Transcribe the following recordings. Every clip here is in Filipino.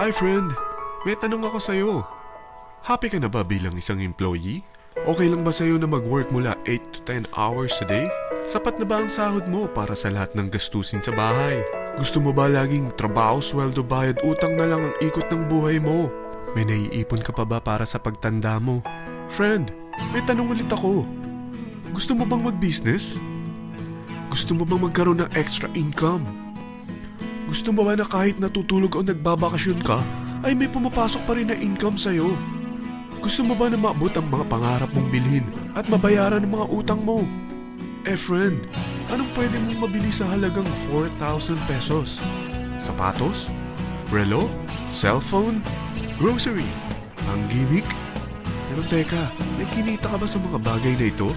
Hi friend, may tanong ako sa'yo. Happy ka na ba bilang isang employee? Okay lang ba sa'yo na mag-work mula 8 to 10 hours a day? Sapat na ba ang sahod mo para sa lahat ng gastusin sa bahay? Gusto mo ba laging trabaho, sweldo, bayad, utang na lang ang ikot ng buhay mo? May naiipon ka pa ba para sa pagtanda mo? Friend, may tanong ulit ako. Gusto mo bang mag-business? Gusto mo bang magkaroon ng extra income? Gusto mo ba na kahit natutulog o nagbabakasyon ka, ay may pumapasok pa rin na income sa'yo? Gusto mo ba na maabot ang mga pangarap mong bilhin at mabayaran ang mga utang mo? Friend, anong pwede mong mabili sa halagang 4,000 pesos? Sapatos? Relo? Cellphone? Grocery? Ang gimmick? Pero teka, may kinita ka ba sa mga bagay na ito?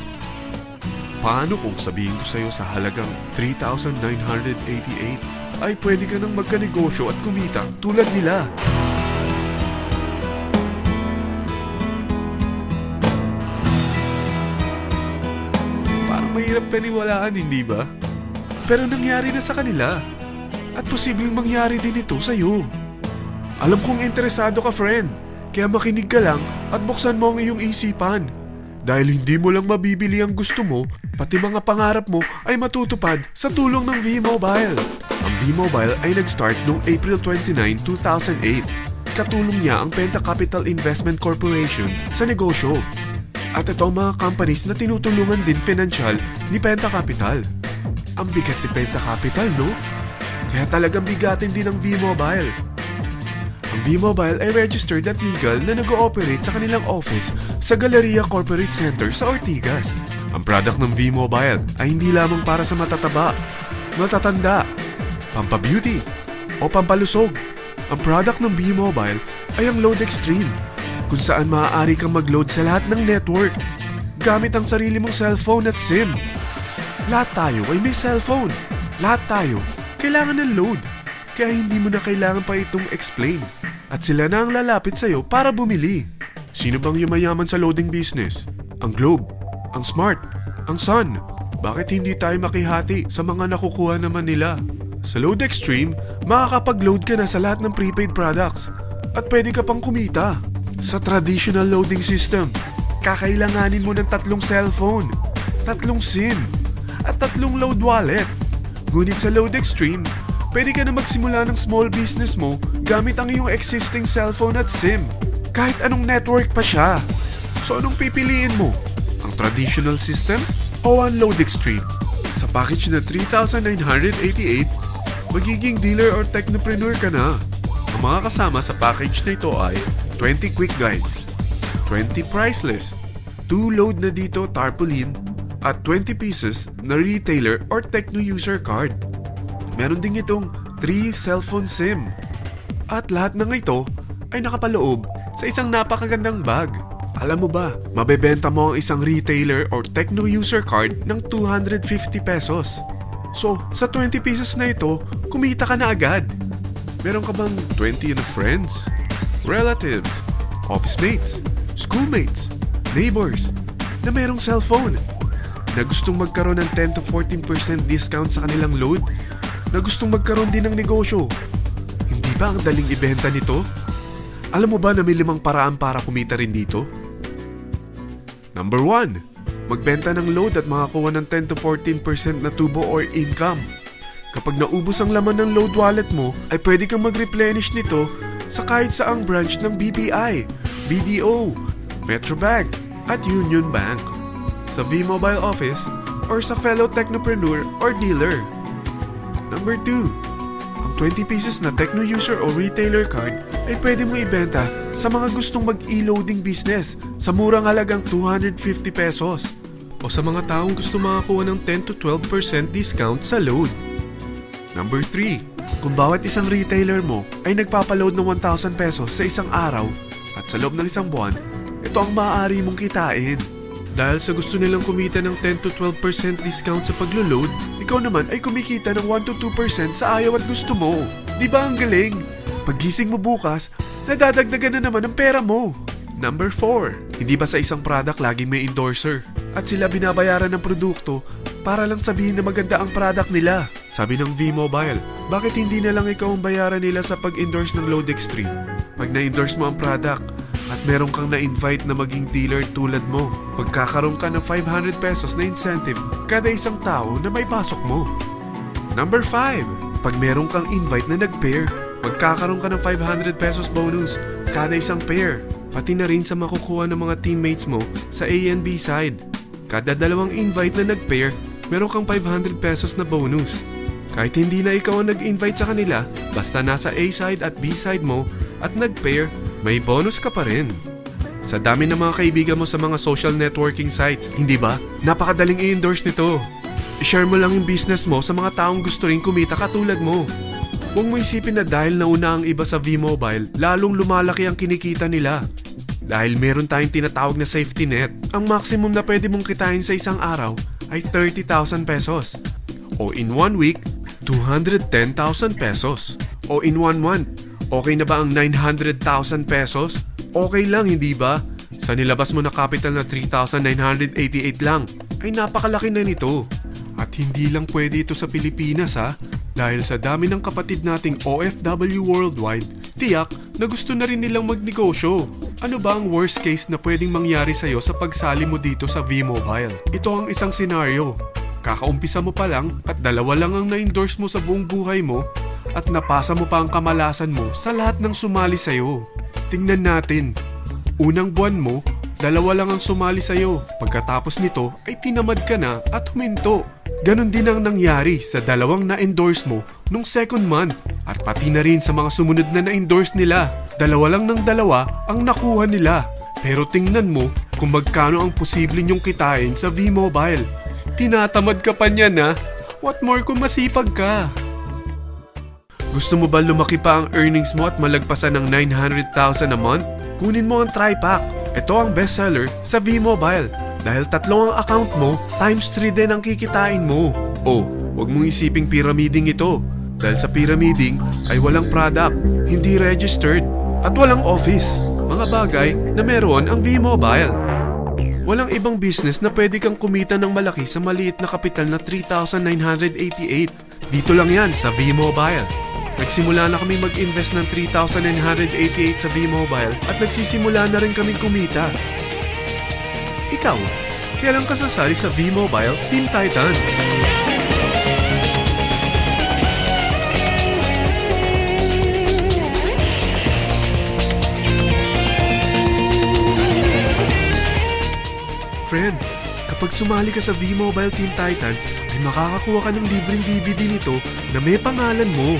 Paano kung sabihin ko sa'yo sa halagang 3,988 ay pwede ka nang magkanegosyo at kumita tulad nila? Parang mahirap paniwalaan, hindi ba? Pero nangyari na sa kanila. At posibleng mangyari din ito sa'yo. Alam kong interesado ka, friend. Kaya makinig ka lang at buksan mo ang iyong isipan. Dahil hindi mo lang mabibili ang gusto mo, pati mga pangarap mo ay matutupad sa tulong ng V-Mobile. Ang V-Mobile ay nag-start noong April 29, 2008. Katulong niya ang Penta Capital Investment Corporation sa negosyo. At ito ang mga companies na tinutulungan din financial ni Penta Capital. Ang bigat ni Penta Capital, no? Kaya talagang bigatin din ang V-Mobile. Ang V-Mobile ay registered at legal na nag-ooperate sa kanilang office sa Galleria Corporate Center sa Ortigas. Ang product ng V-Mobile ay hindi lamang para sa matataba, matatanda, pampabeauty, o pampalusog. Ang product ng V-Mobile ay ang Load Extreme, kung saan maaari kang mag-load sa lahat ng network gamit ang sarili mong cellphone at SIM. Lahat tayo ay may cellphone. Lahat tayo kailangan ng load. Kaya hindi mo na kailangan pa itong explain. At sila na ang lalapit sa'yo para bumili. Sino bang yumayaman sa loading business? Ang Globe, ang Smart, ang Sun. Bakit hindi tayo makihati sa mga nakukuha naman nila? Sa Load Extreme, makakapag-load ka na sa lahat ng prepaid products. At pwede ka pang kumita. Sa traditional loading system, kakailanganin mo ng 3 cellphone, 3 SIM, at 3 load wallet. Ngunit sa Load Extreme, pwede ka na magsimula ng small business mo gamit ang iyong existing cellphone at SIM. Kahit anong network pa siya. So anong pipiliin mo? Ang traditional system o ang Load Extreme? Sa package na 3,988, magiging dealer or technopreneur ka na. Ang mga kasama sa package na ito ay 20 quick guides, 20 price list, 2 load na dito tarpaulin, at 20 pieces na retailer or techno user card. Meron din itong 3 cellphone SIM. At lahat ng ito ay nakapaloob sa isang napakagandang bag. Alam mo ba, mabebenta mo ang isang retailer or techno user card ng 250 pesos. So, sa 20 pieces na ito, kumita ka na agad. Meron ka bang 20 na friends, relatives, office mates, schoolmates, neighbors na merong cellphone na gustong magkaroon ng 10 to 14% discount sa kanilang load? Na gustong magkaroon din ng negosyo? Hindi ba ang daling ibenta nito? Alam mo ba na may 5 paraan para kumita rin dito? Number 1. Magbenta ng load at makakuha ng 10 to 14% na tubo or income. Kapag naubos ang laman ng load wallet mo, ay pwede kang mag-replenish nito sa kahit saang branch ng BPI, BDO, Metrobank, at Union Bank, sa V-Mobile office, or sa fellow technopreneur or dealer. Number 2. Ang 20 pieces na techno user o retailer card ay pwede mo ibenta sa mga gustong mag-e-loading business sa murang halagang 250 pesos o sa mga taong gusto makakuha ng 10 to 12% discount sa load. Number 3. Kung bawat isang retailer mo ay nagpapaload ng 1,000 pesos sa isang araw at sa loob ng isang buwan, ito ang maaari mong kitain. Dahil sa gusto nilang kumita ng 10 to 12% discount sa paglo-load, ikaw naman ay kumikita ng 1 to 2% sa ayaw at gusto mo. Di ba ang galing? Paggising mo bukas, nadadagdagan na naman ang pera mo. Number 4. Hindi ba sa isang product laging may endorser? At sila binabayaran ng produkto para lang sabihin na maganda ang product nila. Sabi ng V-Mobile, bakit hindi na lang ikaw ang bayaran nila sa pag-endorse ng Load Extreme? Pag na-endorse mo ang product at meron kang na-invite na maging dealer tulad mo, magkakaroon ka ng 500 pesos na incentive kada isang tao na may pasok mo. Number 5. Pag meron kang invite na nag-pair, magkakaroon ka ng 500 pesos bonus kada isang pair. Pati na rin sa makukuha ng mga teammates mo sa A and B side. Kada dalawang invite na nag-pair, meron kang 500 pesos na bonus. Kahit hindi na ikaw ang nag-invite sa kanila, basta nasa A side at B side mo at nag-pair, may bonus ka pa rin. Sa dami ng mga kaibigan mo sa mga social networking sites, hindi ba? Napakadaling i-endorse nito. I-share mo lang yung business mo sa mga taong gusto rin kumita katulad mo. Huwag mo isipin na dahil nauna ang iba sa V-Mobile, lalong lumalaki ang kinikita nila. Dahil meron tayong tinatawag na safety net, ang maximum na pwede mong kitain sa isang araw ay 30,000 pesos. O in 1 week, 210,000 pesos. O in 1 month, okay na ba ang 900,000 pesos? Okay lang, hindi ba? Sa nilabas mo na capital na 3,988 lang, ay napakalaki na nito. At hindi lang pwede ito sa Pilipinas ha, dahil sa dami ng kapatid nating OFW worldwide, tiyak na gusto na rin nilang magnegosyo. Ano ba ang worst case na pwedeng mangyari sa'yo sa pagsali mo dito sa V-Mobile? Ito ang isang senaryo. Kakaumpisa mo pa lang at dalawa lang ang na-endorse mo sa buong buhay mo at napasa mo pa ang kamalasan mo sa lahat ng sumali sa'yo. Tingnan natin. Unang buwan mo, dalawa lang ang sumali sa'yo. Pagkatapos nito ay tinamad ka na at huminto. Ganon din ang nangyari sa dalawang na-endorse mo nung second month at pati na rin sa mga sumunod na na-endorse nila. Dalawa lang ng dalawa ang nakuha nila. Pero tingnan mo kung magkano ang posible nyong kitain sa V-Mobile. Tinatamad ka pa niyan ha? What more kung masipag ka? Gusto mo ba lumaki pa ang earnings mo at malagpasan ng 900,000 a month? Kunin mo ang TriPack. Ito ang bestseller sa V-Mobile. Dahil 3 ang account mo, times 3 din ang kikitain mo. Oh, wag mong isiping pyramiding ito. Dahil sa pyramiding ay walang product, hindi registered, at walang office. Mga bagay na meron ang V-Mobile. Walang ibang business na pwede kang kumita ng malaki sa maliit na kapital na 3,988. Dito lang yan sa V-Mobile. Nagsimula na kami mag-invest ng 3,988 sa V-Mobile at nagsisimula na rin kaming kumita. Ikaw, kailan ka sasali sa V-Mobile Teen Titans? Friend, kapag sumali ka sa V-Mobile Teen Titans, ay makakakuha ka ng libreng DVD nito na may pangalan mo.